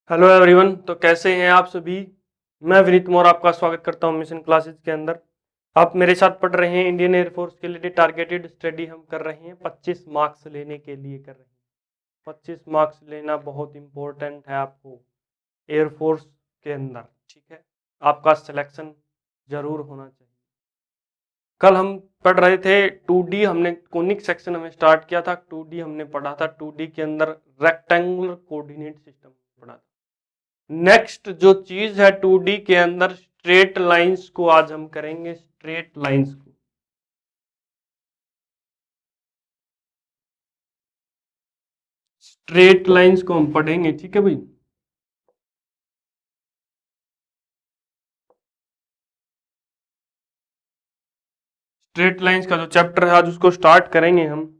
Hello everyone. तो कैसे हैं आप सभी। मैं विनीत मोर आपका स्वागत करता हूं मिशन क्लासेस के अंदर। आप मेरे साथ पढ़ रहे हैं इंडियन एयरफोर्स के लिए टारगेटेड स्टडी हम कर रहे हैं। 25 मार्क्स लेने के लिए कर रहे हैं। 25 मार्क्स लेना बहुत इंपॉर्टेंट है आपको एयरफोर्स के अंदर, ठीक है। आपका सिलेक्शन जरूर होना चाहिए। कल हम पढ़ रहे थे 2D, हमने कोनिक सेक्शन हमें स्टार्ट किया था। 2D हमने पढ़ा था। 2D के अंदर रेक्टेंगुलर कोऑर्डिनेट सिस्टम पढ़ा था। नेक्स्ट जो चीज है 2D के अंदर स्ट्रेट लाइंस को आज हम करेंगे। स्ट्रेट लाइंस को हम पढ़ेंगे, ठीक है भाई। स्ट्रेट लाइंस का जो चैप्टर है आज उसको स्टार्ट करेंगे हम।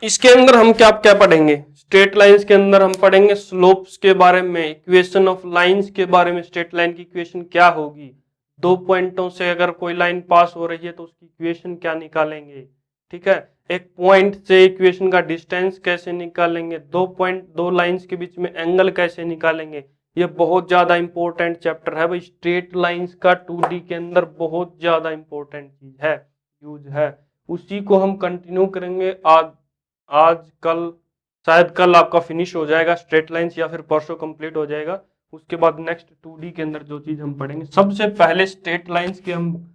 इसके अंदर हम क्या क्या पढ़ेंगे। स्ट्रेट लाइंस के अंदर हम पढ़ेंगे स्लोप्स के बारे में, इक्वेशन ऑफ लाइंस के बारे में। स्ट्रेट लाइन की इक्वेशन क्या होगी, 2 पॉइंटों से अगर कोई लाइन पास हो रही है तो उसकी इक्वेशन क्या निकालेंगे, ठीक है। एक पॉइंट से इक्वेशन का डिस्टेंस कैसे निकालेंगे, 2 लाइंस के बीच में एंगल कैसे निकालेंगे। ये बहुत ज्यादा इंपॉर्टेंट चैप्टर है भाई। स्ट्रेट लाइंस का 2D के अंदर बहुत ज्यादा इंपॉर्टेंट चीज है, यूज है। उसी को हम कंटिन्यू करेंगे आज कल, शायद कल आपका फिनिश हो जाएगा स्ट्रेट लाइंस, या फिर परसों कंप्लीट हो जाएगा। उसके बाद नेक्स्ट 2D के अंदर जो चीज हम पढ़ेंगे, सबसे पहले स्ट्रेट लाइंस के हम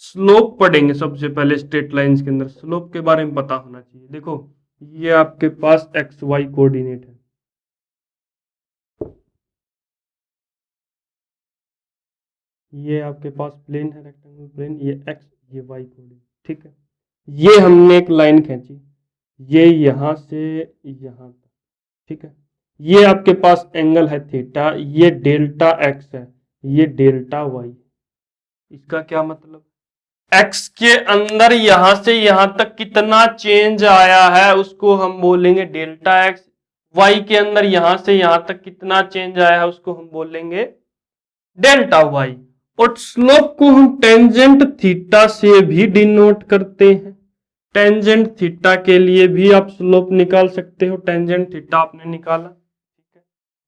स्लोप पढ़ेंगे। सबसे पहले स्ट्रेट लाइंस के अंदर स्लोप के बारे में पता होना चाहिए। देखो ये आपके पास एक्स वाई कोऑर्डिनेट है, ये आपके पास प्लेन है, रेक्टेंगुलर प्लेन, ये एक्स ये वाई कोऑर्डिनेट, ठीक है। ये हमने एक लाइन खींची, ये यहां से यहां तक, ठीक है। ये आपके पास एंगल है थीटा, ये डेल्टा एक्स है, ये डेल्टा वाई। इसका क्या मतलब, एक्स के अंदर यहां से यहां तक कितना चेंज आया है उसको हम बोलेंगे डेल्टा एक्स। वाई के अंदर यहां से यहां तक कितना चेंज आया है उसको हम बोलेंगे डेल्टा वाई। और स्लोप को हम टेंजेंट थीटा से भी डिनोट करते हैं। टेंजेंट थीटा के लिए भी आप स्लोप निकाल सकते हो। टेंजेंट थीटा आपने निकाला,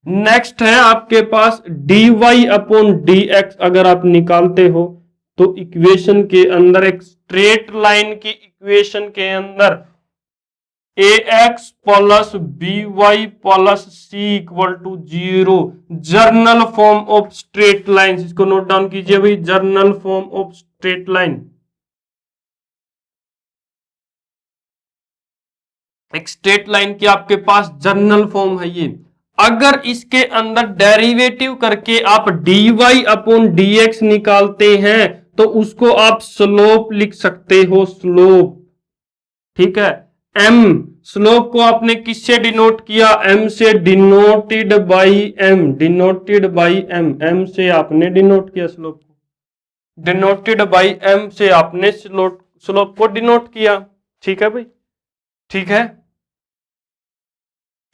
नेक्स्ट है आपके पास dy अपॉन dx। अगर आप निकालते हो तो इक्वेशन के अंदर, एक स्ट्रेट लाइन की इक्वेशन के अंदर ax plus by plus c equal to 0, general form of straight line. इसको नोट डाउन कीजिए भाई, general form of straight line. एक स्ट्रेट लाइन की आपके पास जर्नल फॉर्म है ये। अगर इसके अंदर डेरिवेटिव करके आप dy अपॉन dx निकालते हैं तो उसको आप स्लोप लिख सकते हो, स्लोप, ठीक है। m, स्लोप को आपने किससे डिनोट किया, m से, denoted by m, denoted by m से आपने डिनोट किया स्लोप को, डिनोटेड बाई m से आपने स्लोप को डिनोट किया, ठीक है भाई, ठीक है।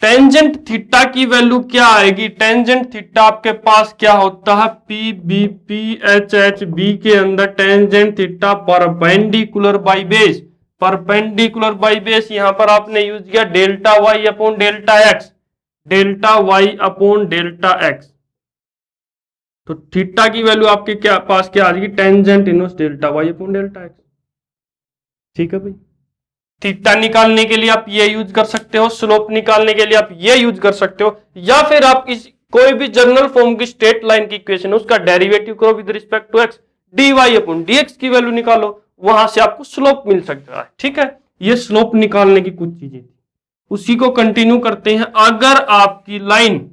टेंजेंट थीटा की वैल्यू क्या आएगी, टेंजेंट थीटा आपके पास क्या होता है, P B P H H B के अंदर tangent theta perpendicular by base. Perpendicular by base यहां पर आपने यूज किया delta Y upon delta X, delta Y upon delta X. तो थीटा की वैल्यू आपके क्या पास क्या आ जाएगी, tangent inverse delta Y upon delta X, ठीक है भाई। थीटा निकालने के लिए आप ये यूज कर सकते हो, स्लोप निकालने के लिए आप ये यूज कर सकते हो, या फिर आप इस कोई भी जनरल फॉर्म की स्ट्रेट लाइन की इक्वेशन है उसका डेरिवेटिव करो with respect to X, dy upon dx की वैल्यू निकालो, वहां से आपको स्लोप मिल सकता है, ठीक है। ये स्लोप निकालने की कुछ चीजें थी, उसी को कंटिन्यू करते हैं। अगर आपकी लाइन,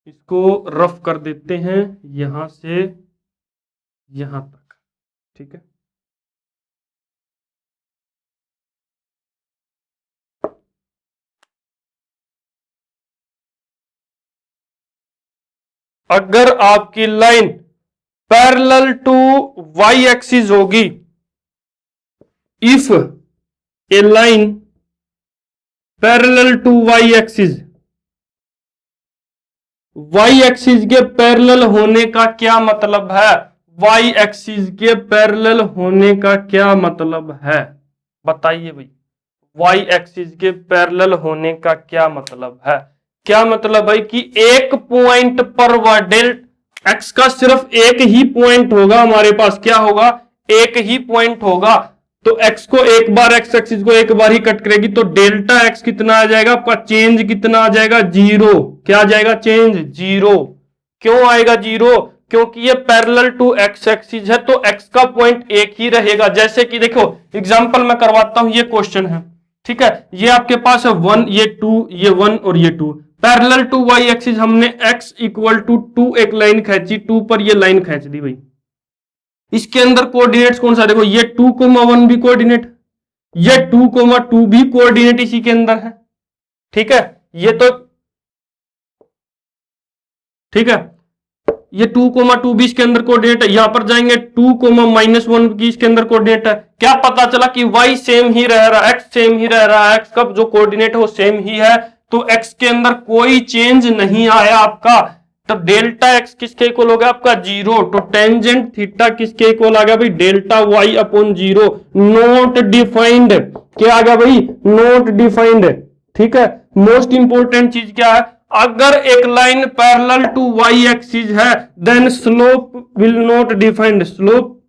इसको रफ कर देते हैं यहां से यहां तक, ठीक है। अगर आपकी line parallel to Y axis होगी, if a line parallel to Y axis, Y axis के पैरेलल होने का क्या मतलब है, वाई एक्सिस के पैरेलल होने का क्या मतलब है, बताइए भाई। वाई एक्सिस के पैरेलल होने का क्या मतलब है? क्या मतलब है कि एक पॉइंट पर वह डेल एक्स का सिर्फ एक ही पॉइंट होगा हमारे पास, क्या होगा? एक ही पॉइंट होगा। तो एक्स को एक बार, एक्स एक्सिस को एक बार ही कट करेगी, तो डेल्टा एक्स कितना आ जाएगा आपका? चेंज कितना आ जाएगा? जीरो। क्या आ जाएगा? Change zero. क्यों आएगा जीरो? क्योंकि ये पैरेलल टू एक्स एक्सिस है, तो एक्स का पॉइंट एक ही रहेगा। जैसे कि देखो एग्जांपल मैं करवाता हूं, ये क्वेश्चन है, ठीक है, ये आपके पास है 1, ये 2, ये 1 और ये 2, पैरेलल टू वाई एक्सिस हमने x इक्वल टू 2 एक लाइन खींची, 2 पर ये लाइन खींच दी भाई। इसके अंदर कोऑर्डिनेट्स कौन सा? देखो ये 2,1 भी कोऑर्डिनेट, ये 2,2 भी कोऑर्डिनेट इसी के अंदर है, ठीक है, ये तो ठीक है, ये 2,2 भी इसके अंदर कोऑर्डिनेट है। यहां पर जाएंगे 2,-1 की इसके अंदर कोऑर्डिनेट है। क्या पता चला कि y सेम ही रह रहा है, x सेम ही रह रहा है, x का जो कोऑर्डिनेट है वो सेम ही है, तो x के अंदर कोई चेंज नहीं आया आपका। तो डेल्टा x किसके इक्वल हो गया आपका? जीरो। तो टेंजेंट थीटा किसके इक्वल आ गया भाई? Delta y upon zero. Not defined. क्या आ गया भाई? Not defined. ठीक है, मोस्ट इंपोर्टेंट चीज क्या है? अगर एक line parallel to Y axis है, then slope will not defined, slope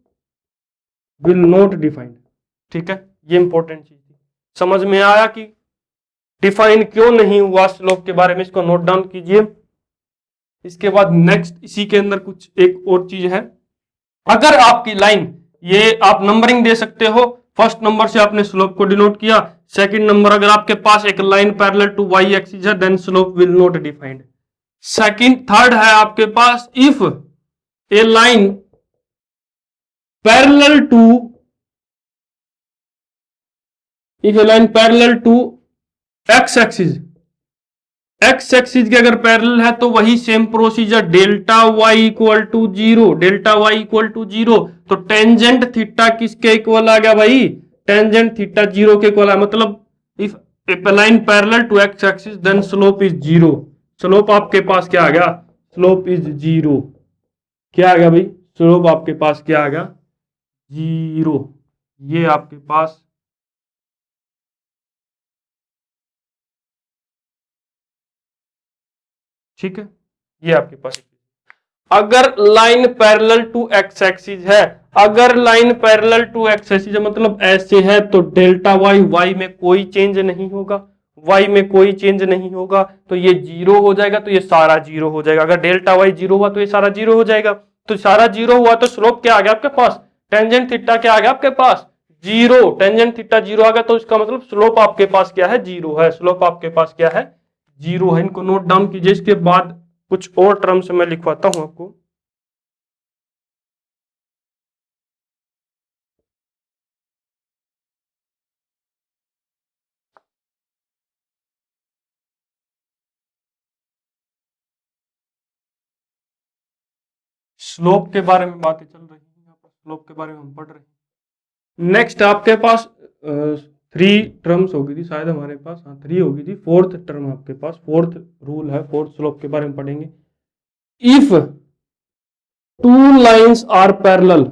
will not defined. ठीक है, ये इंपॉर्टेंट चीज थी। समझ में आया कि डिफाइन क्यों नहीं हुआ स्लोप के बारे में? इसको नोट डाउन कीजिए। इसके बाद नेक्स्ट इसी के अंदर कुछ एक और चीज है। अगर आपकी लाइन, ये आप नंबरिंग दे सकते हो, फर्स्ट नंबर से आपने स्लोप को डिनोट किया, सेकंड नंबर अगर आपके पास एक line parallel to Y axis है, then slope will not defined. Second, third है आपके पास, if a line parallel to, if a line parallel to x axis, X axis के अगर पैरेलल है तो वही same procedure, delta Y equal to zero, delta Y equal to zero. तो tangent theta किसके इक्वल आ गया भाई? टेंजेंट थीटा जीरो के इक्वल है। मतलब if a line parallel to x axis then slope is zero. Slope आपके पास क्या आ गया? Slope is zero. क्या आ गया भाई? स्लोप आपके पास क्या आ गया? जीरो। ये आपके पास ठीक है, ये आपके पास। अगर line parallel to x axis है, अगर line parallel to x axis है मतलब ऐसे है, तो डेल्टा वाई, वाई में कोई चेंज नहीं होगा, वाई में कोई चेंज नहीं होगा, तो ये जीरो हो जाएगा, तो ये सारा जीरो हो जाएगा। अगर डेल्टा वाई जीरो हुआ तो ये सारा जीरो हो जाएगा, तो सारा जीरो हुआ तो स्लोप क्या आ गया आपके पास? टेंजेंट थीटा क्या आ गया आपके पास? जीरो। टेंजेंट थीटा जीरो आ गया, तो इसका मतलब स्लोप आपके पास क्या है? जीरो है। स्लोप आपके पास क्या है? जीरो है। इनको नोट डाउन कीजिए। इसके बाद कुछ और टर्म्स मैं लिखवाता हूं आपको। स्लोप के बारे में बातें चल रही है, यहाँ पर स्लोप के बारे में हम पढ़ रहे हैं। नेक्स्ट आपके पास 3 टर्म्स हो गई थी शायद हमारे पास, हाँ 3 हो गई थी। फोर्थ टर्म आपके पास, फोर्थ रूल है, फोर्थ स्लोप के बारे में पढ़ेंगे। इफ 2 लाइन्स आर पैरेलल,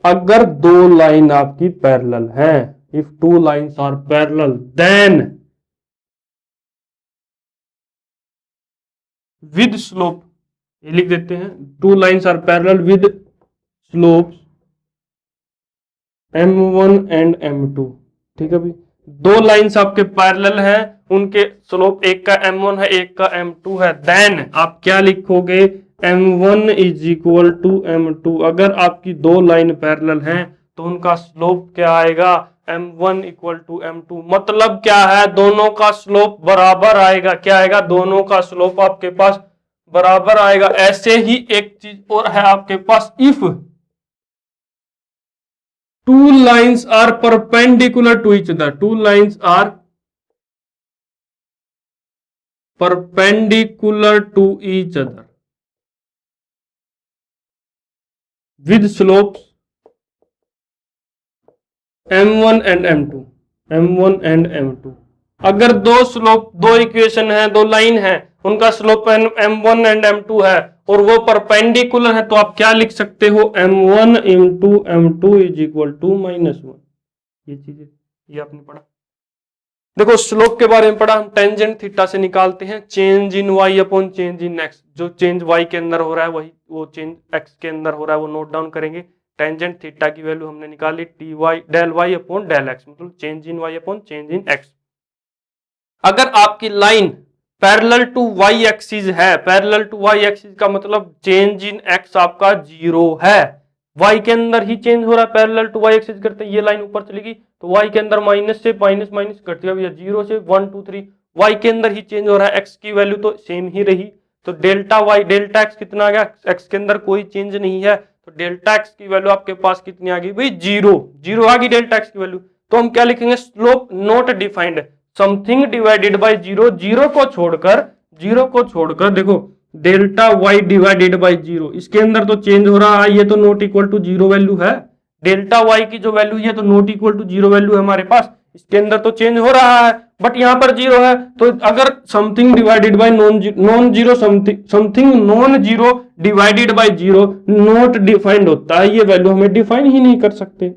अगर 2 लाइन आपकी पैरेलल है, if 2 lines are parallel, then with slope, ये लिख देते हैं, 2 lines are parallel with slope M1 and M2। ठीक है भाई, 2 लाइन्स आपके पैरेलल हैं, उनके स्लोप एक का M1 है, एक का M2 है, देन आप क्या लिखोगे? M1 is equal to M2। अगर आपकी 2 लाइन पैरेलल हैं तो उनका स्लोप क्या आएगा? M1 equal to M2। मतलब क्या है? दोनों का स्लोप बराबर आएगा। क्या आएगा? दोनों का स्लोप आपके पास बराबर आएगा। ऐसे ही एक चीज और है आपके पास, if 2 lines are perpendicular to each other, 2 lines are perpendicular to each other with slopes M1 and M2, M1 and M2। अगर दो स्लोप, दो इक्वेशन है, 2 लाइन है, उनका स्लोप M1 एंड M2 है और वो परपेंडिकुलर है, तो आप क्या लिख सकते हो? M1 into M2 is equal to -1। ये चीजें ये आपने पढ़ा। देखो स्लोप के बारे में पढ़ा, हम टेंजेंट थीटा से निकालते हैं change in Y upon change in X. जो चेंज वाई के अंदर हो रहा है वही वो चेंज एक्स के अंदर हो रहा है वो नोट डाउन करेंगे। टेंजेंट थीटा की वैल्यू हमने निकाली T Y del Y upon del X, मतलब change in Y upon change in X. अगर आपकी line parallel to Y axis है, पैरेलल टू वाई एक्सिस का मतलब चेंज इन एक्स आपका 0 है, वाई के अंदर ही चेंज हो रहा है, पैरेलल टू वाई एक्सिस करते हैं, ये लाइन ऊपर चलेगी तो वाई के अंदर माइनस से माइनस माइनस करती है, 0 से 1 2 3, वाई के अंदर ही चेंज हो रहा है, एक्स की वैल्यू तो सेम ही रही, तो डेल्टा वाई डेल्टा एक्स कितना आ गया, एक्स के अंदर कोई चेंज नहीं है, तो डेल्टा एक्स की वैल्यू आपके पास कितनी आ गई भाई 0, 0 आ गई डेल्टा एक्स की वैल्यू। तो हम क्या लिखेंगे, slope not defined, something divided by 0, 0 को छोड़कर देखो डेल्टा वाई डिवाइडेड बाई 0, इसके अंदर तो चेंज हो रहा है, ये तो नॉट इक्वल टू 0 वैल्यू है, डेल्टा वाई की जो वैल्यू है तो नॉट इक्वल टू 0 वैल्यू है हमारे पास, इसके अंदर तो चेंज हो रहा है बट यहां पर 0 है, तो अगर something divided by non zero something non zero divided by 0 not defined होता है, ये वैल्यू हमें डिफाइन ही नहीं कर सकते,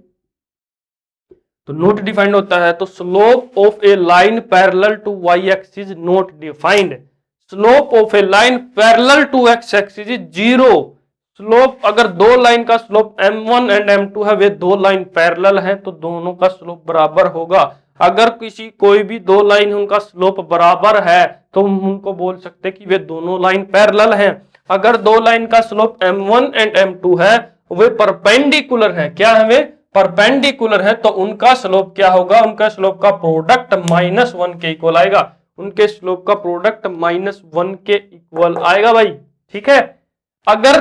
तो नॉट डिफाइंड होता है, तो slope of a line parallel to Y axis not defined, slope of a line parallel to x axis is 0। Slope अगर दो लाइन का स्लोप m1 एंड m2 है, वे दो लाइन पैरेलल है तो दोनों का स्लोप बराबर होगा। अगर किसी कोई भी दो लाइन उनका स्लोप बराबर है तो हम उनको बोल सकते हैं कि वे दोनों लाइन पैरेलल हैं। अगर दो लाइन का स्लोप m1 एंड m2 है, वे परपेंडिकुलर है, क्या है वे परपेंडिकुलर है, तो उनका स्लोप क्या होगा, उनका स्लोप का प्रोडक्ट -1 के इक्वल आएगा, उनके स्लोप का प्रोडक्ट -1 के इक्वल आएगा भाई, ठीक है। अगर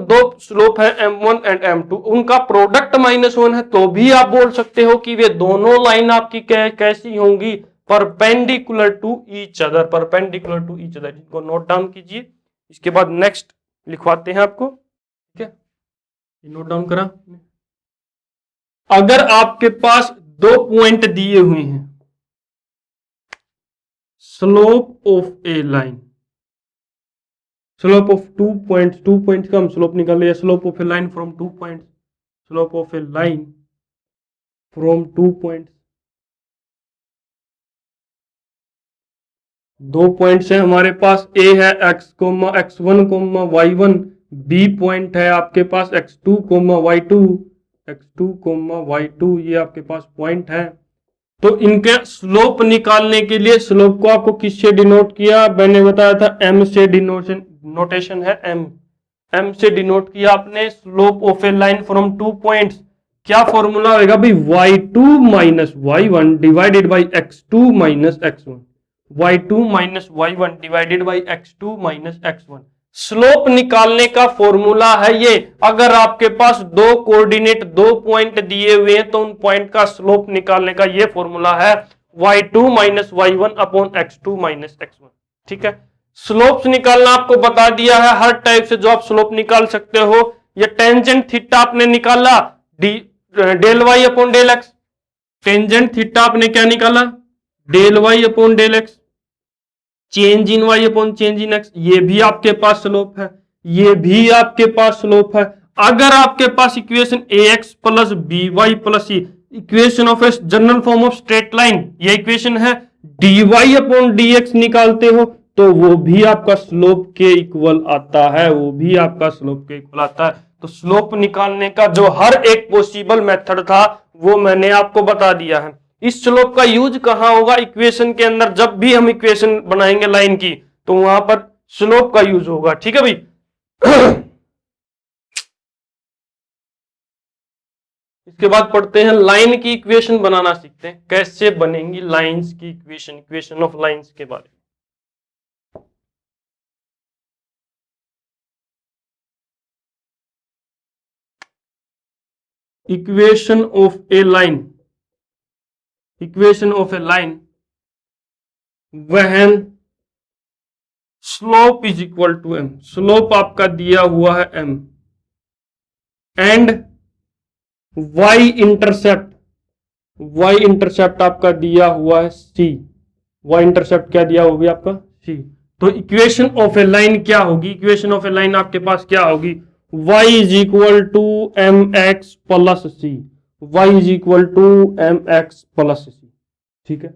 दो स्लोप है m1 एंड m2, उनका प्रोडक्ट -1 है तो भी आप बोल सकते हो कि वे दोनों लाइन आपकी कैसी होंगी, perpendicular to each other, perpendicular to each other, जिनको नोट डाउन कीजिए। इसके बाद नेक्स्ट लिखवाते हैं आपको, ठीक है, नोट डाउन करा। अगर आपके पास दो पॉइंट दिए हुए हैं, slope of a line, slope of 2 points का हम स्लोप निकाल लिया, slope of a line from 2 points, slope of a line from 2 points, दो पॉइंट्स है हमारे पास, ए है x1, y1, बी पॉइंट है आपके पास x2, y2, ये आपके पास पॉइंट है। तो इनके स्लोप निकालने के लिए स्लोप को आपको किससे डिनोट किया, मैंने बताया था m से, नोटेशन है m से डिनोट किया आपने slope of a line from 2 points. क्या फॉर्मूला होगा भाई, y2 minus y1 divided by x2 minus x1, y2 minus y1 divided by x2 minus x1। Slope निकालने का फॉर्मूला है ये। अगर आपके पास दो कोऑर्डिनेट, दो पॉइंट दिए हुए हैं तो उन पॉइंट का स्लोप निकालने का ये फॉर्मूला है y2 minus y1 upon x2 minus x1, ठीक है। स्लोप्स निकालना आपको बता दिया है, हर टाइप से जो आप स्लोप निकाल सकते हो। ये टेंजेंट थीटा आपने निकाला del Y upon del X, tangent theta आपने क्या निकाला, del Y upon del X, change in Y upon change in X, ये भी आपके पास स्लोप है, ये भी आपके पास स्लोप है। अगर आपके पास equation ax plus B Y plus C, equation of a general form of straight line, ये इक्वेशन है, dy अपॉन dx निकालते हो तो वो भी आपका स्लोप के इक्वल आता है, वो भी आपका स्लोप के इक्वल आता है। तो स्लोप निकालने का जो हर एक पॉसिबल मेथड था वो मैंने आपको बता दिया है। इस स्लोप का यूज कहां होगा, इक्वेशन के अंदर, जब भी हम इक्वेशन बनाएंगे लाइन की तो वहां पर स्लोप का यूज होगा, ठीक है भाई। इसके बाद पढ़ते हैं लाइन की इक्वेशन बनाना सीखते हैं, कैसे बनेंगी लाइंस की इक्वेशन, इक्वेशन ऑफ लाइंस के बारे में। Equation of a line, equation of a line when slope is equal to m, slope आपका दिया हुआ है m and y intercept, y intercept आपका दिया हुआ है c, y इंटरसेप्ट क्या दिया होगी आपका c। तो इक्वेशन ऑफ ए लाइन क्या होगी, इक्वेशन ऑफ ए लाइन आपके पास क्या होगी, y is equal to mx plus c, y is equal to M X plus C. ठीक है,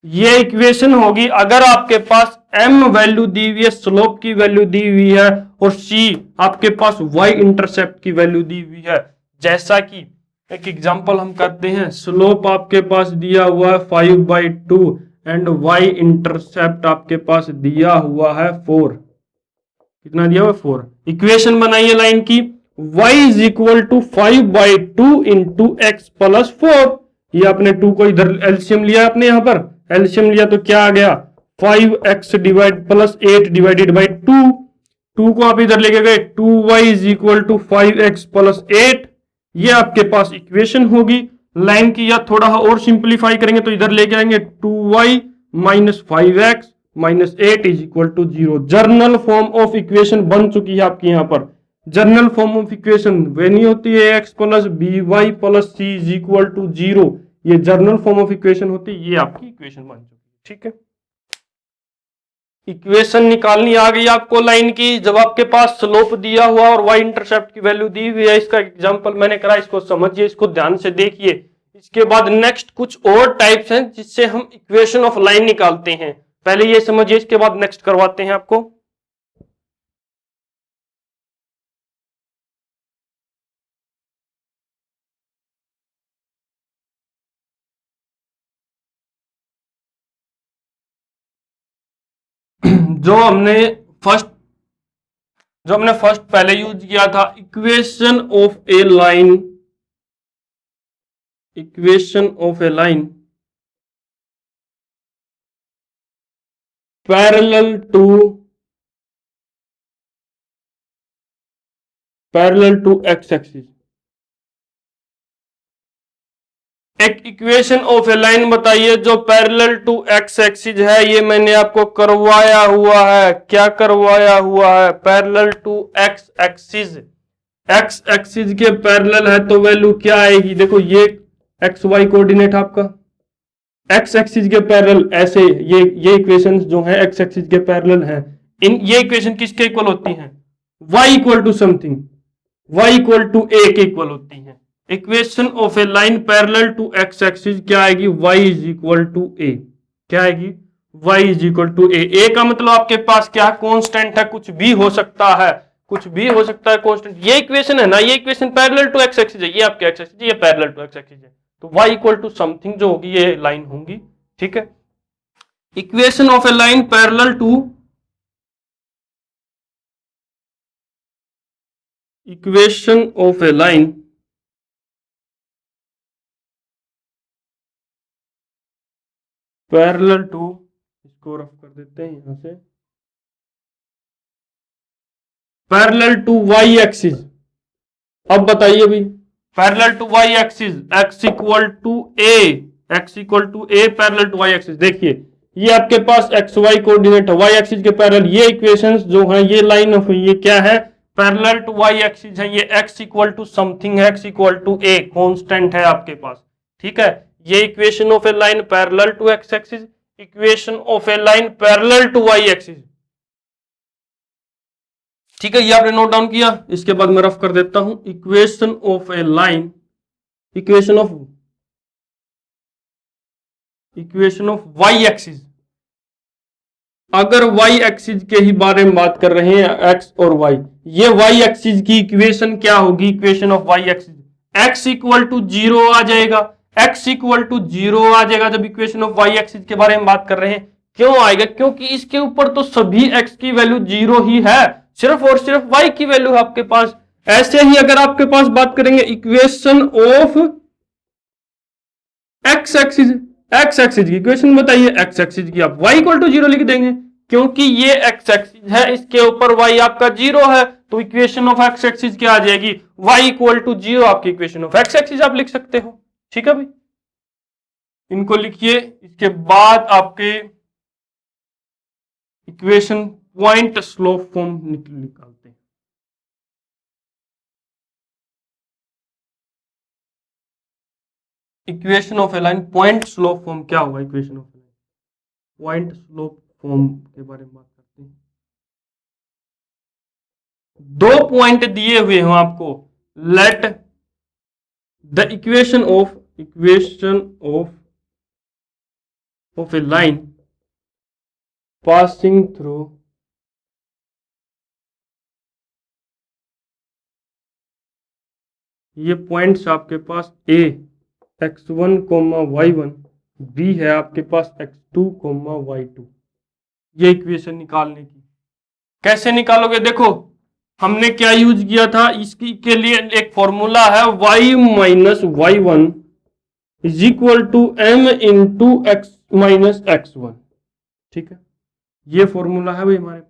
ये इक्वेशन होगी अगर आपके पास m वैल्यू दी हुई है, स्लोप की वैल्यू दी हुई है, और c आपके पास y इंटरसेप्ट की वैल्यू दी हुई है। जैसा कि एक एग्जांपल हम करते हैं, स्लोप आपके पास दिया हुआ है 5/2 एंड y इंटरसेप्ट आपके पास दिया हुआ है 4। कितना दिया हुआ है? 4। इक्वेशन बनाइए लाइन की, y is equal to 5/2 into x plus 4। ये आपने 2 को इधर एलसीएम लिया, आपने यहां पर एलसीएम लिया तो क्या आ गया? 5x divide plus 8 divided by 2। 2 को आप इधर लेके गए, 2y is equal to 5x plus 8। ये आपके पास इक्वेशन होगी लाइन की। या थोड़ा और सिंप्लीफाई करेंगे तो इधर लेके आएंगे 2y minus 5x minus 8 is equal to 0। General form of equation बन चुकी है आपकी यहां पर। जर्नल फॉर्म ऑफ इक्वेशन वेनी होती है x plus B Y plus C is equal to 0। ये जर्नल फॉर्म ऑफ इक्वेशन होती है, ये आपकी इक्वेशन बन चुकी है। ठीक है, इक्वेशन निकालनी आ गई आपको लाइन की। जब आपके पास स्लोप दिया हुआ और y इंटरसेप्ट की वैल्यू दी हुई है, इसका एग्जांपल मैंने करा, इसको समझिए, इसको ध्यान से देखिए। इसके बाद नेक्स्ट कुछ और टाइप्स हैं जिससे हम इक्वेशन ऑफ लाइन निकालते हैं। पहले ये समझिए, इसके बाद नेक्स्ट करवाते हैं आपको। जो हमने फर्स्ट पहले यूज किया था, equation of a line, equation of a line parallel to x axis. एक इक्वेशन ऑफ ए लाइन बताइए जो पैरेलल टू एक्स एक्सिस है। ये मैंने आपको करवाया हुआ है। क्या करवाया हुआ है? Parallel to x axis. X axis के पैरेलल है तो वैल्यू क्या आएगी? देखो, ये एक्स वाई कोऑर्डिनेट आपका एक्स एक्सिस के पैरेलल ऐसे, ये इक्वेशन जो है एक्स एक्सिस के पैरेलल है। ये इक्वेशन किसके इक्वल होती हैं? y equal to something, y equal to A के इक्वल होती हैं। Equation of a line parallel to x axis क्या आएगी? y is equal to A. क्या आएगी? y is equal to A. A का मतलब आपके पास क्या कांस्टेंट है, कुछ भी हो सकता है, कुछ भी हो सकता है कांस्टेंट। ये इक्वेशन है ना, ये equation parallel to x axis है, ये आपके एक्स एक्सिस, ये पैरेलल टू एक्स एक्सिस है, तो y इक्वल टू समथिंग जो होगी ये लाइन होगी। ठीक है, equation of a line parallel to, equation of a line parallel to, इसको रफ कर देते हैं यहां से, पैरेलल टू वाई एक्सिस। अब बताइए भाई, parallel to Y axis, X equal to A, X equal to A parallel to Y axis. देखिए, ये आपके पास एक्स वाई कोऑर्डिनेट है, वाई एक्सिस के पैरेलल। ये इक्वेशंस जो हैं, ये लाइन ऑफ, ये क्या है? पैरेलल टू वाई एक्सिस है। ये एक्स इक्वल टू समथिंग है, X equal to a constant है आपके पास। ठीक है, ये equation of a line parallel to x axis, equation of a line parallel to Y axis. ठीक है, ये आपने नोट डाउन किया। इसके बाद मैं रफ कर देता हूं, equation of a line, equation of Y axis. अगर वाई एक्सिस के ही बारे में बात कर रहे हैं, एक्स और वाई, ये वाई एक्सिस की इक्वेशन क्या होगी? Equation of Y axis, X equal to 0 आ जाएगा, एक्स इक्वल टू 0 आ जाएगा जब इक्वेशन ऑफ वाई एक्सिस के बारे में बात कर रहे हैं। क्यों आएगा? क्योंकि इसके ऊपर तो सभी एक्स की वैल्यू 0 ही है, सिर्फ और सिर्फ वाई की वैल्यू आपके पास। ऐसे ही अगर आपके पास बात करेंगे equation of x axis, X axis की इक्वेशन बताइए, एक्स एक्सिस की आप y इक्वल टू 0 लिख देंगे, क्योंकि ये एक्स एक्सिस है, इसके ऊपर y आपका 0 है, तो इक्वेशन ऑफ एक्स एक्सिस क्या आ जाएगी? y इक्वल टू 0 आपकी इक्वेशन ऑफ एक्स एक्सिस आप लिख सकते हो। ठीक है भाई, इनको लिखिए। इसके बाद आपके इक्वेशन पॉइंट स्लोप फॉर्म निकालते हैं। Equation of a line point slope form क्या होगा? Equation of a line point slope form के बारे में बात करते हैं। दो पॉइंट दिए हुए हैं आपको, let the equation of a line passing through ये पॉइंट्स आपके पास ए x1 y1, बी है आपके पास x2 y2। ये इक्वेशन निकालने की कैसे निकालोगे? देखो हमने क्या यूज किया था, इसकी के लिए एक फॉर्मूला है y minus Y one is equal to M into x minus x1। ठीक है, ये फॉर्मूला है भाई हमारे पास।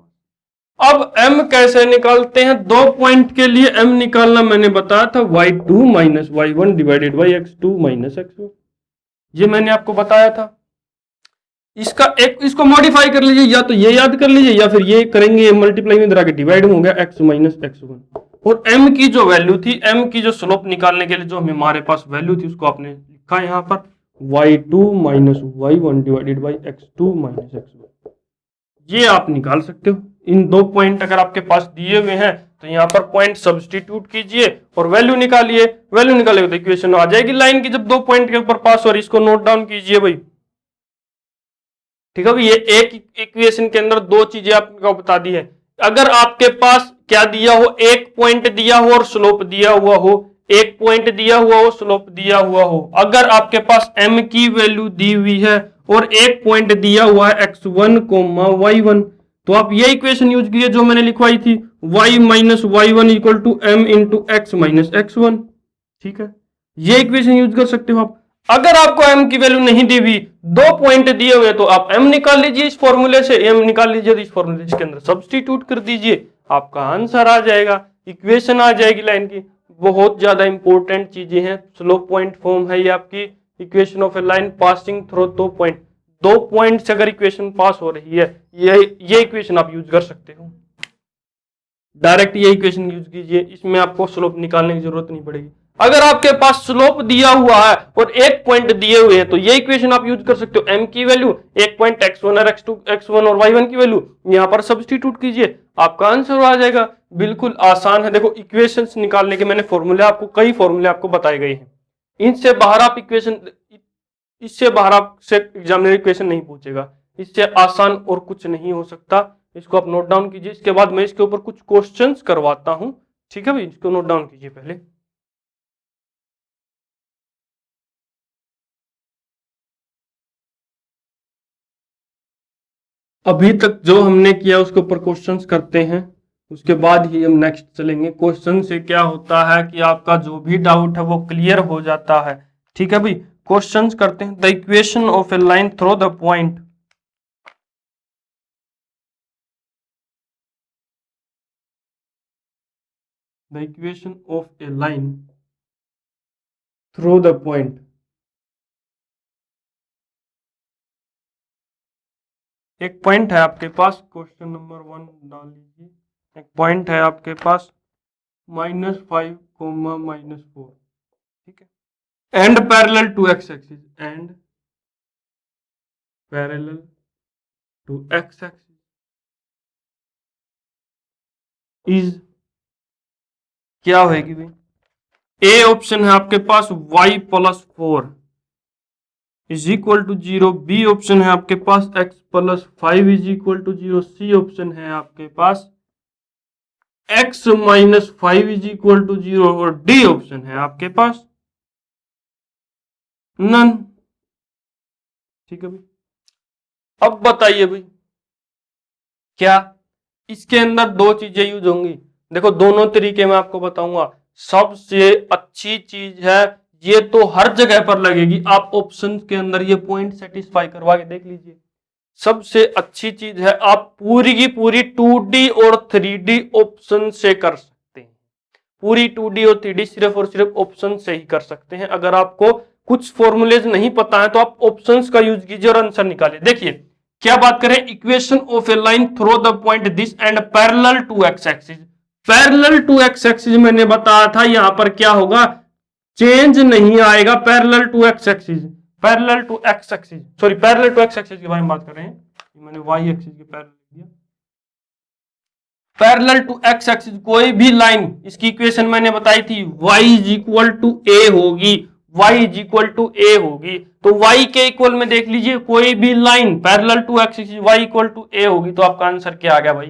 अब m कैसे निकालते हैं? दो पॉइंट के लिए m निकालना मैंने बताया था y2 minus Y one divided by x2 minus x1। ये मैंने आपको बताया था। इसको मॉडिफाई कर लीजिए, या तो ये याद कर लीजिए या फिर ये करेंगे मल्टीप्लाई में इधर आके डिवाइड हो गया x माइनस x1। और m की जो वैल्यू थी, m की जो स्लोप निकालने के लिए जो हमारे पास वैल्यू थी उसको आपने लिखा यहाँ पर y2 minus Y one divided by x2 minus x1। ये आप निकाल सकते हो। इन दो पॉइंट अगर आपके पास दिए हुए हैं तो यहाँ पर पॉइंट सब्स्टिट्यूट कीजिए और वैल्यू निकालिए। वैल्यू निकालेगा तो इक्वेशन आ जाएगी लाइन की, जब दो पॉइंट के ऊपर पास हो रही। इसको नोट डाउन कीजिए भाई। ठीक है भाई, ये एक इक्वेशन के अंदर दो चीजें आपको बता दी है। अगर आपके पास क्या दिया हो, एक पॉइंट दिया हो और स्लोप दिया हुआ हो, एक पॉइंट दिया हुआ हो स्लोप दिया हुआ हो, अगर आपके पास m की वैल्यू दी हुई है और एक पॉइंट दिया हुआ है x1 y1, तो आप ये इक्वेशन यूज कीजिए जो मैंने लिखवाई थी y minus Y one equal to M into x minus x1। ठीक है, ये इक्वेशन यूज कर सकते हो आप। अगर आपको m की वैल्यू नहीं दी हुई, दो पॉइंट दिए हुए, तो आप m निकाल लीजिए इस फॉर्मूले से, m निकाल लीजिए इस फॉर्मूले के अंदर सब्स्टिट्यूट कर दीजिए, आपका आंसर आ जाएगा, इक्वेशन आ जाएगी लाइन की। बहुत ज्यादा इंपॉर्टेंट चीजें हैं। स्लोप पॉइंट फॉर्म है ये आपकी equation of a line passing through दो पॉइंट से अगर इक्वेशन पास हो रही है, ये इक्वेशन आप यूज कर सकते हो। डायरेक्ट ये इक्वेशन यूज कीजिए, इसमें आपको स्लोप निकालने की जरूरत नहीं पड़ेगी। अगर आपके पास स्लोप दिया हुआ है और एक पॉइंट दिए हुए हैं तो ये इक्वेशन आप यूज कर सकते हो। m की वैल्यू, एक पॉइंट x1 और x1 और y1 की वैल्यू यहां पर सब्स्टिट्यूट कीजिए, आपका आंसर आ जाएगा। बिल्कुल आसान है। देखो इक्वेशंस निकालने के मैंने फॉर्मूले आपको कई फॉर्मूले आपको बताए गए हैं। इनसे बाहर आप इक्वेशन, इससे बाहर आपसे एग्जामिनर इक्वेशन नहीं पूछेगा। इससे आसान और कुछ नहीं हो सकता। इसको आप नोट डाउन कीजिए। इसके बाद मैं इसके ऊपर कुछ क्वेश्चंस करवाता हूं। ठीक है भाई, इसको नोट डाउन कीजिए पहले। अभी तक जो हमने किया उसके ऊपर क्वेश्चंस करते हैं, उसके बाद ही हम नेक्स्ट चलेंगे। क्वेश्चन से क्या होता है कि आपका जो भी डाउट है वो क्लियर हो जाता है। ठीक है भाई, क्वेश्चंस करते हैं। The equation of a line through the point, the equation of a line through the point. एक पॉइंट है आपके पास, क्वेश्चन नंबर 1 डाल लीजिए। एक पॉइंट है आपके पास -5, -4। ठीक है, and parallel to x axis, and parallel to x axis is क्या होगी भाई? ए ऑप्शन है आपके पास y+4 is equal to 0, B option है आपके पास x+5 is equal to 0, C option है आपके पास x-5 इज इक्वल टू 0 और डी ऑप्शन है आपके पास नन। ठीक है भाई, अब बताइए भाई क्या इसके अंदर दो चीजें यूज होंगी? देखो दोनों तरीके मैं आपको बताऊंगा। सबसे अच्छी चीज है, ये तो हर जगह पर लगेगी, आप ऑप्शन के अंदर ये पॉइंट सेटिस्फाई करवा के देख लीजिए। सबसे अच्छी चीज है, आप पूरी की पूरी 2D और 3D ऑप्शन से कर सकते हैं। पूरी 2D और 3D सिर्फ और सिर्फ ऑप्शन से ही कर सकते हैं। अगर आपको कुछ फॉर्मूलेज नहीं पता है तो आप ऑप्शंस का यूज कीजिए और आंसर निकालिए। देखिए क्या बात करें, equation of a line through the point this and parallel to x axis. Parallel to x axis मैंने बताया था, यहां पर क्या होगा, चेंज नहीं आएगा। Parallel to x axis, parallel to x axis, sorry parallel to x axis के बारे में बात कर रहे हैं, मैंने वाई एक्सिस के पैरेलल लिख दिया। पैरेलल टू एक्स एक्सिस कोई भी लाइन, इसकी इक्वेशन मैंने बताई थी, y is equal to A होगी, y is equal to A होगी। तो y के इक्वल में देख लीजिए कोई भी line parallel to x axis y equal to A होगी, तो आपका आंसर क्या आ गया भाई?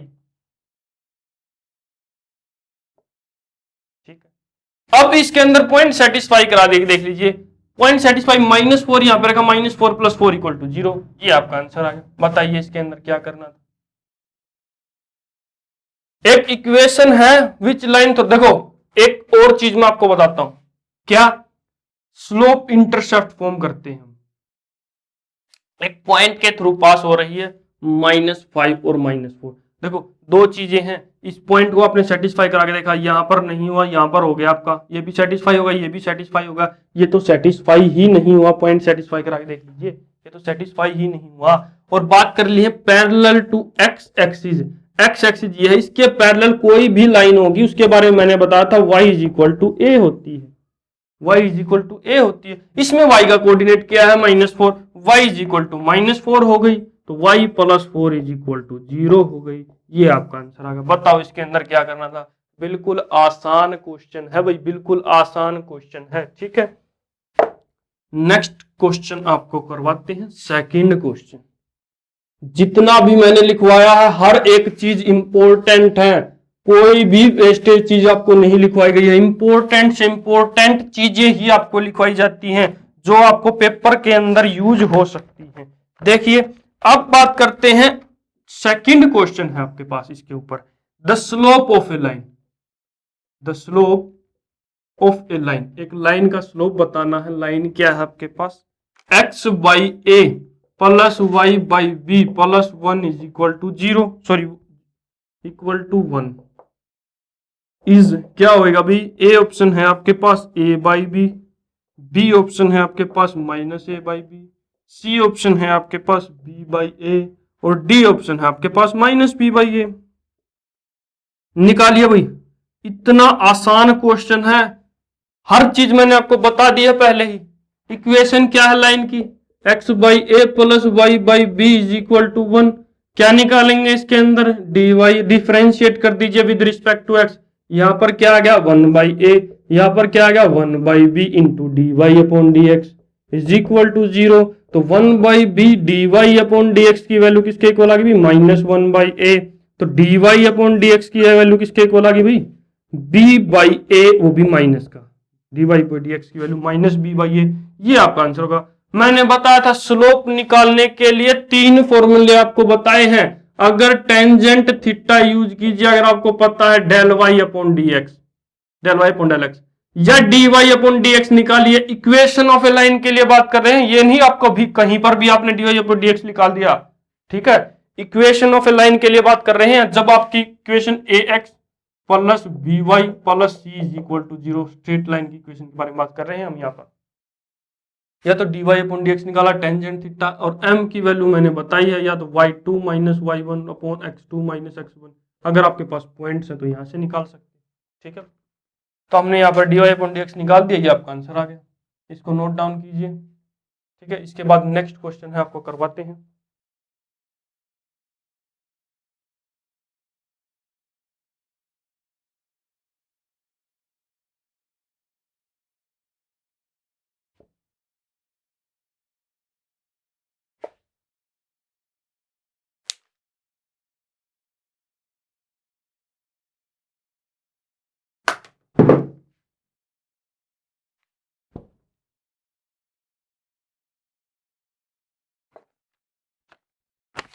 ठीक है, अब इसके अंदर पॉइंट सेटिस्फाई करा देगी, देख लीजिए पॉइंट सेटिस्फाई, -4 यहां पर रखा, -4 + 4 = 0, ये आपका आंसर आ गया। बताइए इसके अंदर क्या करना था। एक इक्वेशन है विच लाइन, तो देखो एक और चीज मैं आपको बताता हूं, क्या स्लोप इंटरसेप्ट फॉर्म करते हैं हम, एक पॉइंट के थ्रू पास हो रही है -5 और -4। देखो दो चीजें हैं, इस पॉइंट को आपने सेटिस्फाई करा के देखा, यहां पर नहीं हुआ, यहां पर हो गया आपका, ये भी सेटिस्फाई होगा, ये भी सेटिस्फाई होगा, ये तो सेटिस्फाई ही नहीं हुआ, पॉइंट सेटिस्फाई करा के देख लीजिए, ये तो सेटिस्फाई ही नहीं हुआ। और बात कर ली है parallel to x axis, X axis ये है, इसके पैरेलल कोई भी लाइन होगी, उसके बारे में मैंने बताया था y इज इक्वल टू ए होती है, y इज इक्वल टू ए होती है। इसमें y का कोऑर्डिनेट क्या है? -4, y इज इक्वल टू -4 हो गई, तो y + 4 इज इक्वल टू 0 हो गई, ये आपका आंसर आ गया। बताओ इसके अंदर क्या करना था? बिल्कुल आसान क्वेश्चन है भाई, बिल्कुल आसान क्वेश्चन है। ठीक है, नेक्स्ट क्वेश्चन आपको करवाते हैं, सेकंड क्वेश्चन। जितना भी मैंने लिखवाया है हर एक चीज इंपॉर्टेंट है, कोई भी वेस्टेज चीज आपको नहीं लिखवाई गई है, इंपॉर्टेंट से इंपॉर्टेंट चीजें ही आपको लिखवाई जाती हैं जो आपको पेपर के अंदर यूज हो सकती हैं। देखिए अब बात करते हैं, सेकंड क्वेश्चन है आपके पास इसके ऊपर, the slope of a line, the slope of a line, एक लाइन का स्लोप बताना है। लाइन क्या है आपके पास? x by A plus y by B plus 1 is equal to 0, sorry equal to 1 is क्या होएगा भाई? ए ऑप्शन है आपके पास a बाई बी ऑप्शन है आपके पास -a by B, C option है आपके पास b बाई ए, और डी ऑप्शन है आपके पास -b बाई ए। निकालिए भाई, इतना आसान क्वेश्चन है, हर चीज मैंने आपको बता दी है पहले ही। इक्वेशन क्या है लाइन की? x by A plus Y by B is equal to 1। क्या निकालेंगे इसके अंदर? डी वाई, डिफ्रेंशिएट कर दीजिए विद रिस्पेक्ट टू x। यहां पर क्या आ गया? 1 बाई ए, यहां पर क्या आ गया? 1 by B into D Y upon D X is equal to 0। तो 1 by B D Y upon D X की वैल्यू किसके इक्वल आ गई? -1 बाई ए। तो D Y upon D X की वैल्यू किसके इक्वल आ गई भाई? बी बाई ए, वो भी माइनस का, D Y by D X की वैल्यू -b बाई ए, ये आपका आंसर होगा। मैंने बताया था स्लोप निकालने के लिए 3 फॉर्मूले आपको बताए हैं। अगर टेंजेंट थीटा यूज कीजिए, अगर आपको पता है del Y upon D X, del Y upon del X, या D Y upon D X निकालिए। इक्वेशन ऑफ ए लाइन के लिए बात कर रहे हैं, ये नहीं आपको भी कहीं पर भी आपने D Y upon D X निकाल दिया, ठीक है। इक्वेशन ऑफ ए लाइन के लिए बात कर रहे हैं, जब आपकी equation A X plus B Y plus C is equal to 0, straight line की इक्वेशन के बारे में बात कर रहे हैं हम यहाँ पर। या तो D Y upon D X निकाला टेंजेंट थीटा, और m की वैल्यू मैंने बताई है, या तो y2 minus y1 upon x2 minus x1। अगर आपके पास पॉइंट्स हैं तो यहाँ से निकाल सकते हैं, ठीक है। तो हमने यहाँ पर D Y upon D X निकाल दिया, ये आपका आंसर आ गया। इसको नोट डाउन कीजिए, ठीक है। इसके बाद नेक्स्ट क्वेश्चन है, आपको करवाते हैं।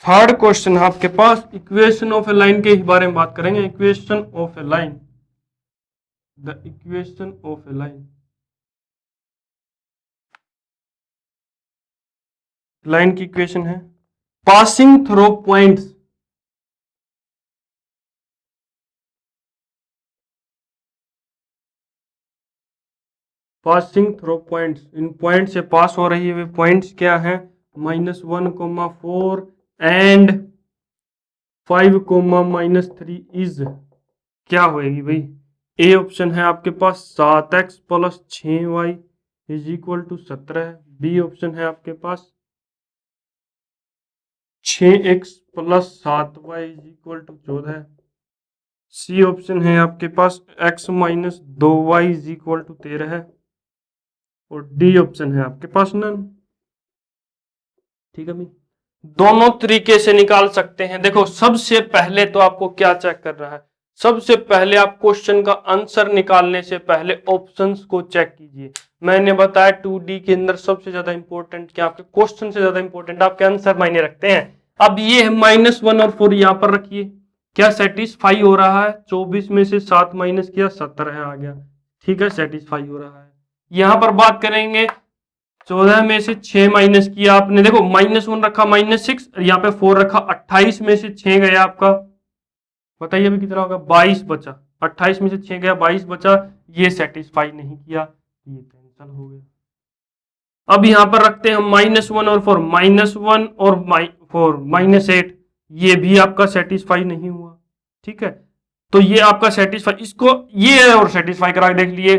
थर्ड क्वेश्चन है आपके पास, इक्वेशन ऑफ ए लाइन के बारे में बात करेंगे। Equation of a line, the equation of a line, line की इक्वेशन है passing through points, passing through points, इन पॉइंट से पास हो रही है, वे पॉइंट्स क्या हैं? -1, 4 एंड 5, -3 इज क्या होएगी भाई? ए ऑप्शन है आपके पास 7x plus 6y is equal to 17। B option है आपके पास 6x plus 7y is equal to 14। C option है आपके पास x minus 2y is equal to 13 है, और डी ऑप्शन है आपके पास नन। ठीक है भाई, दोनों तरीके से निकाल सकते हैं। देखो सबसे पहले तो आपको क्या चेक कर रहा है, सबसे पहले आप क्वेश्चन का आंसर निकालने से पहले ऑप्शंस को चेक कीजिए। मैंने बताया 2D के अंदर सबसे ज्यादा इंपॉर्टेंट क्या, आपके क्वेश्चन से ज्यादा इंपॉर्टेंट आपके आंसर मायने रखते हैं। अब ये है -1 और 4 यहां पर रखिए, क्या सेटिस्फाई हो रहा है, 24 में से 7 माइनस किया 17 आ गया। ठीक है, सेटिस्फाई हो रहा है। यहां पर बात करेंगे 14 में से 6 माइनस किया आपने, देखो -1 रखा -6, यहाँ पे 4 रखा, 28 में से 6 गया आपका, बताइए अभी कितना होगा, 22 बचा। 28 में से 6 गया, 22 बचा, ये सेटिस्फाई नहीं किया, ये कैंसिल हो गया। अब यहां पर रखते हैं -1 और 4, -1 और 4 -8, ये भी आपका सेटिस्फाई नहीं हुआ। ठीक है, तो ये आपका सेटिस्फाई, इसको ये और सेटिस्फाई करा देख लिए,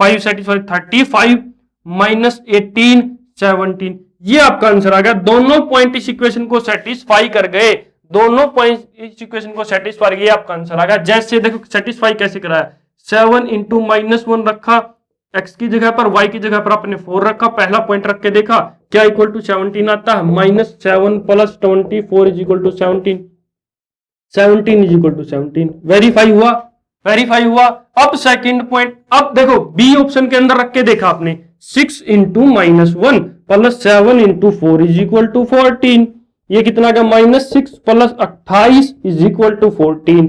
5 सेटिस्फाई, 35 -18 17, ये आपका आंसर आ गया। दोनों पॉइंट इस इक्वेशन को सेटिस्फाई कर गए, दोनों पॉइंट इस इक्वेशन को सेटिस्फाई कर गए, आपका आंसर आ गया। जैसे देखो सेटिस्फाई कैसे कराया, 7 इंटू -1 रखा, x की जगह पर, y की जगह पर आपने 4 रखा, पहला पॉइंट रख के देखा क्या इक्वल टू 17 आता है, -7 plus 24 is equal to 17, 17 is equal to 17, verify हुआ, वेरीफाई हुआ। अब सेकंड पॉइंट, अब देखो बी ऑप्शन के अंदर रख के देखा आपने, 6 into -1 plus 7 into 4 is equal to 14, ये कितना का, -6 plus 28 is equal to 14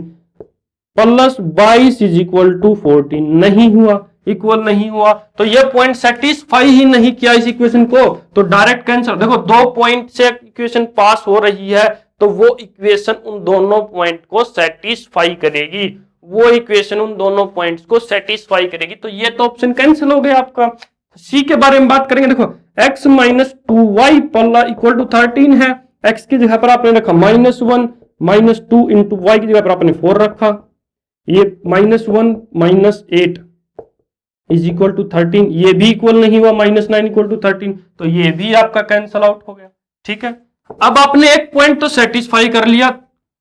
plus 22 is equal to 14, नहीं हुआ, इक्वल नहीं हुआ, तो ये पॉइंट सेटिस्फाई ही नहीं किया इस इक्वेशन को, तो डायरेक्ट कैंसिल। देखो 2 पॉइंट से इक्वेशन पास हो रही है, तो वो इक्वेशन उन दोनों पॉइंट को सेटिस्फाई करेगी, वो इक्वेशन उन दोनों पॉइंट्स को सेटिस्फाई करेगी, तो ये तो ऑप्शन कैंसिल हो गया आपका। सी के बारे में बात करेंगे, देखो x minus 2y equal to 13 है, x की जगह पर आपने रखा -1 -2 इंटू वाई की जगह पर आपने 4 रखा, ये -1 -8 इज इक्वल टू 13, ये भी इक्वल नहीं हुआ, -9 इक्वल टू 13, तो ये भी आपका कैंसल आउट हो गया। ठीक है, अब आपने एक पॉइंट तो सेटिस्फाई कर लिया,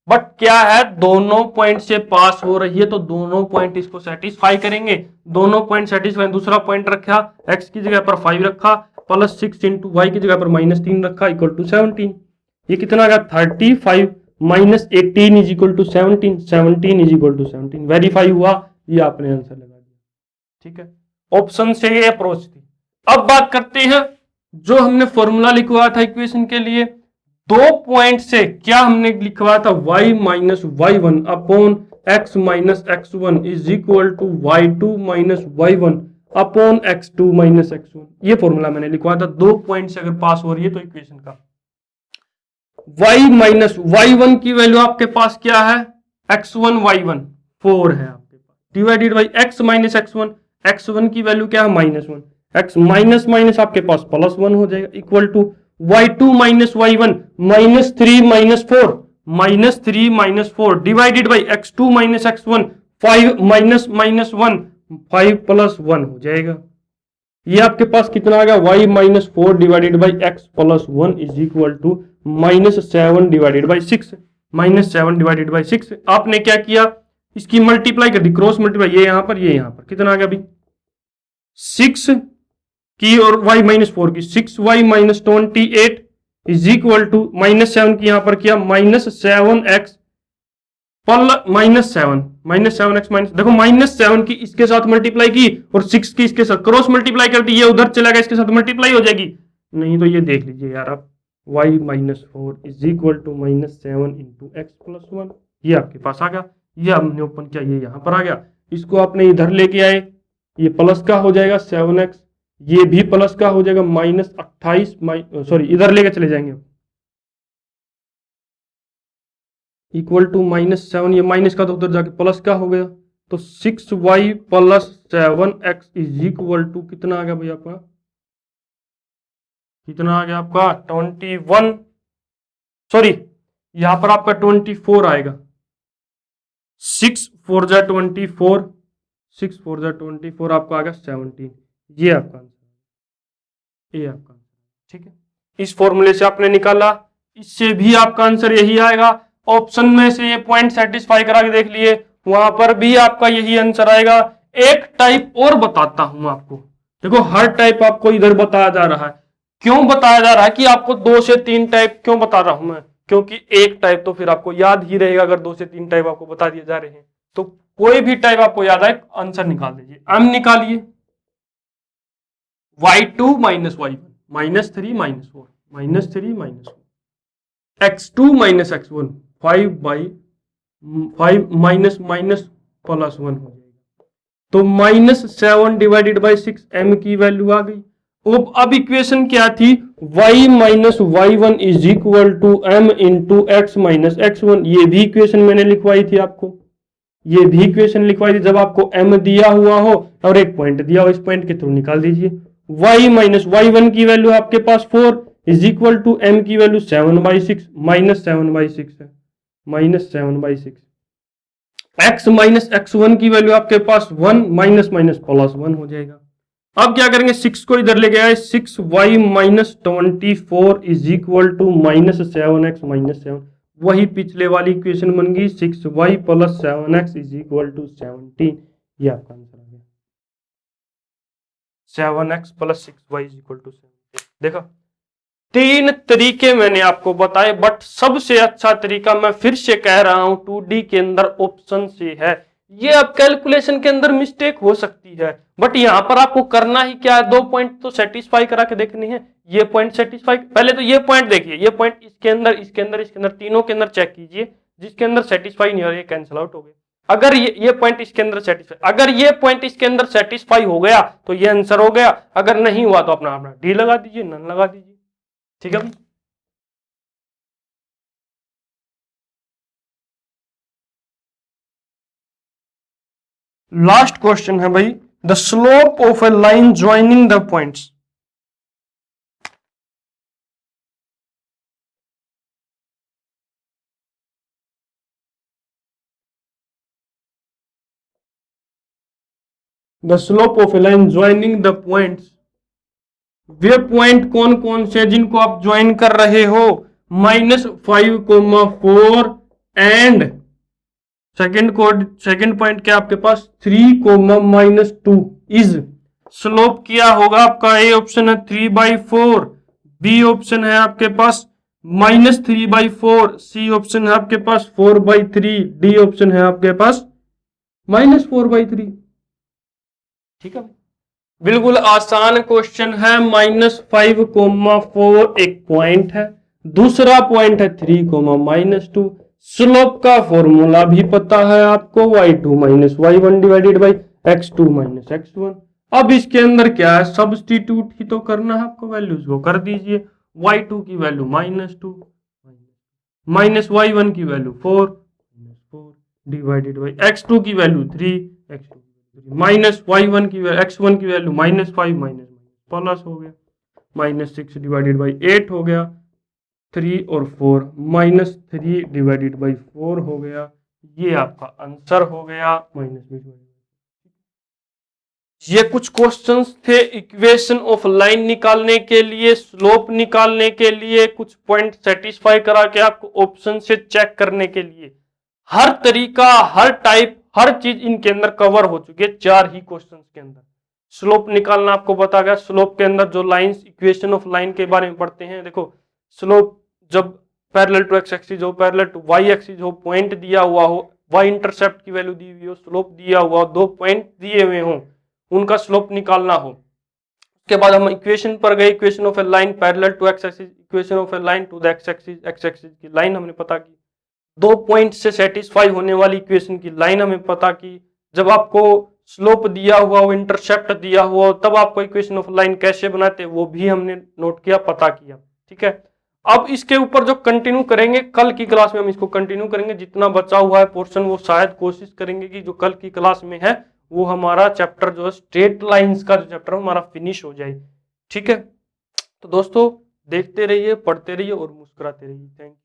बट क्या है, दोनों पॉइंट से पास हो रही है, तो दोनों पॉइंट इसको सेटिस्फाई करेंगे, दोनों पॉइंट सेटिस्फाई। दूसरा पॉइंट रखा, x की जगह पर 5 रखा, प्लस 6 इंटू वाई की जगह पर -3 रखा, इक्वल टू 17, ये कितना आ गया, 35 -18 is equal to 17, 17 is equal to 17, verify हुआ, ये आपने आंसर लगा दिया। ठीक है, ऑप्शन से ये अप्रोच थी। अब बात करते हैं, जो हमने फॉर्मूला लिखवाया था इक्वेशन के लिए, 2 पॉइंट से क्या हमने लिखवाया था, y minus y1 upon x minus x1 is equal to y2 minus y1 upon x2 minus x1, ये फॉर्मूला मैंने लिखवाया था। 2 पॉइंट से अगर पास हो रही है तो इक्वेशन का y माइनस y1 की वैल्यू आपके पास क्या है, x1 y1 4 है आपके पास, divided by x minus x1, x1 की वैल्यू क्या है, -1, x माइनस माइनस आपके पास +1 हो जाएगा, equal to y2 minus y1 -3 minus 4 -3 minus 4 divided by x2 minus x1 5 minus minus 1 5 plus 1 हो जाएगा। ये आपके पास कितना आ गया, y minus 4 divided by x plus 1 is equal to -7 divided by 6, -7 divided by 6। आपने क्या किया, इसकी मल्टीप्लाई कर दी, क्रॉस मल्टीप्लाई, ये यहां पर, ये यहां पर, कितना आ गया अभी 6 की और y माइनस 4 की, 6y minus 28 is equal to -7 की यहां पर किया, -7x -7x माइनस, देखो -7 की इसके साथ मल्टीप्लाई की और 6 की इसके साथ क्रॉस मल्टीप्लाई कर दी, ये उधर चला गया, इसके साथ मल्टीप्लाई हो जाएगी, नहीं तो ये देख लीजिए यार आप, y minus 4 is equal to -7 into x plus 1, ये आपके पास आ गया, ये हमने ओपन किया, ये यहां पर आ गया, इसको आपने इधर लेके आए, ये प्लस का हो जाएगा 7x, ये भी प्लस का हो जाएगा -28, सॉरी इधर लेके चले जाएंगे, इक्वल टू -7, ये माइनस का तो उधर जाके प्लस का हो गया, तो 6y plus 7x is equal to कितना आ गया भैया आपका, कितना आ गया आपका 21, सॉरी यहां पर आपका 24 आएगा, 6 4 जा 24, 6 4 जा 24 आपका आ गया 17, ये आपका आंसर, ये आपका आंसर। ठीक है, इस फॉर्मूले से आपने निकाला, इससे भी आपका आंसर यही आएगा। ऑप्शन में से ये पॉइंट सेटिस्फाई करा के देख लिए, वहां पर भी आपका यही आंसर आएगा। एक टाइप और बताता हूं आपको, देखो हर टाइप आपको इधर बताया जा रहा है। क्यों बताया जा रहा है कि आपको 2 से 3 टाइप क्यों बता रहा हूं मैं, क्योंकि एक टाइप तो फिर आपको याद ही रहेगा। अगर 2 से 3 टाइप आपको बता दिए जा रहे हैं तो कोई भी टाइप आपको याद आए आंसर निकाल दीजिए। एम निकालिए, y2 minus y1 -3 -4 -3 -4 x2 minus x1 5 minus minus plus 1 हो जाएगा। तो -7 डिवाइडेड बाई 6 m की वैल्यू आ गई। अब इक्वेशन क्या थी, y minus y1 is equal to m into x minus x1। ये भी इक्वेशन मैंने लिखवाई थी आपको, ये भी इक्वेशन लिखवाई थी। जब आपको m दिया हुआ हो और एक पॉइंट दिया हो, इस पॉइंट के थ्रू निकाल दीजिए। y माइनस y1 की वैल्यू आपके पास 4 इज इक्वल टू m की वैल्यू 7/6 -7/6 है, -7/6। x माइनस x1 की वैल्यू आपके पास 1 माइनस माइनस प्लस 1 हो जाएगा। अब क्या करेंगे, 6 को इधर लेके आए, 6y minus 24 is equal to -7x minus 7। वही पिछले वाली इक्वेशन बन गई, 6y plus 7x is equal to 17। ये आपका आंसर आ गया, 7x plus 6y is equal to 17। देखा, 3 तरीके मैंने आपको बताए, बट सबसे अच्छा तरीका मैं फिर से कह रहा हूं 2D के अंदर ऑप्शन से है। ये अब कैलकुलेशन के अंदर मिस्टेक हो सकती है, बट यहां पर आपको करना ही क्या है, 2 पॉइंट तो सेटिस्फाई करा के देखनी है। ये पॉइंट सेटिस्फाई, पहले तो ये पॉइंट देखिए, ये पॉइंट इसके अंदर इसके अंदर इसके अंदर तीनों के अंदर चेक कीजिए, जिसके अंदर सेटिस्फाई नहीं हो रहा ये कैंसिल आउट हो गए। अगर ये पॉइंट इसके अंदर सेटिस्फाई, अगर ये पॉइंट इसके अंदर सेटिस्फाई हो गया तो ये आंसर हो गया। अगर नहीं हुआ तो अपना अपना डी लगा दीजिए, नन लगा दीजिए। ठीक है, लास्ट क्वेश्चन है भाई, the slope of a line joining the points. The slope of a line joining the points, way point कौन कौन से जिनको आप ज्वाइन कर रहे हो, -5,4 एंड सेकंड पॉइंट क्या आपके पास 3,-2 इज। स्लोप क्या होगा आपका, ए ऑप्शन है 3/4, बी ऑप्शन है आपके पास -3/4, सी ऑप्शन है आपके पास 4/3, डी ऑप्शन है आपके पास -4/3। ठीक है, बिल्कुल आसान क्वेश्चन है। -5,4 एक पॉइंट है, दूसरा पॉइंट है 3,-2। स्लोप का फॉर्मूला भी पता है आपको, y2 minus y1 divided by x2 minus x1। अब इसके अंदर क्या है, सब्सटीट्यूट ही तो करना है आपको, वैल्यूज को कर दीजिए। y2 की वैल्यू -2 माइनस y1 की वैल्यू 4 डिवाइडेड बाई x2 की वैल्यू 3 माइनस y1 की x1 की वैल्यू -5 माइनस प्लस हो गया, -6 डिवाइडेड बाई 8 हो गया, 3 और 4 -3 डिवाइडेड बाई 4 हो गया। ये आपका आंसर हो गया -20। ये कुछ क्वेश्चंस थे इक्वेशन ऑफ लाइन निकालने के लिए, स्लोप निकालने के लिए, कुछ पॉइंट सेटिस्फाई करा के आपको ऑप्शन से चेक करने के लिए। हर तरीका, हर टाइप, हर चीज इनके अंदर कवर हो चुकी है 4 ही क्वेश्चंस के अंदर। स्लोप निकालना आपको बता गया, स्लोप के अंदर जो लाइंस, इक्वेशन ऑफ लाइन के बारे में पढ़ते हैं। देखो, स्लोप जब पैरेलल टू एक्स एक्सिस हो, पैरेलल टू वाई एक्सिस हो, पॉइंट दिया हुआ हो, वाई इंटरसेप्ट की वैल्यू दी हुई हो, स्लोप दिया हुआ हो, 2 पॉइंट दिए हुए हो, उनका स्लोप निकालना हो। उसके बाद हम इक्वेशन पर गए, equation of a line parallel to x axis, equation of a line to the x axis की लाइन हमने पता की, 2 पॉइंट से सेटिस्फाई होने वाली इक्वेशन की लाइन हमें पता की। जब आपको स्लोप दिया हुआ हो, इंटरसेप्ट दिया हुआ हो, तब आपको इक्वेशन ऑफ लाइन कैसे बनाते वो भी हमने नोट किया, पता किया। ठीक है, अब इसके ऊपर जो कंटिन्यू करेंगे, कल की क्लास में हम इसको कंटिन्यू करेंगे। जितना बचा हुआ है पोर्शन वो शायद कोशिश करेंगे कि जो कल की क्लास में है वो हमारा चैप्टर जो है स्ट्रेट लाइंस का जो चैप्टर हमारा फिनिश हो जाए। ठीक है, तो दोस्तों देखते रहिए, पढ़ते रहिए और मुस्कुराते रहिए। Thank you.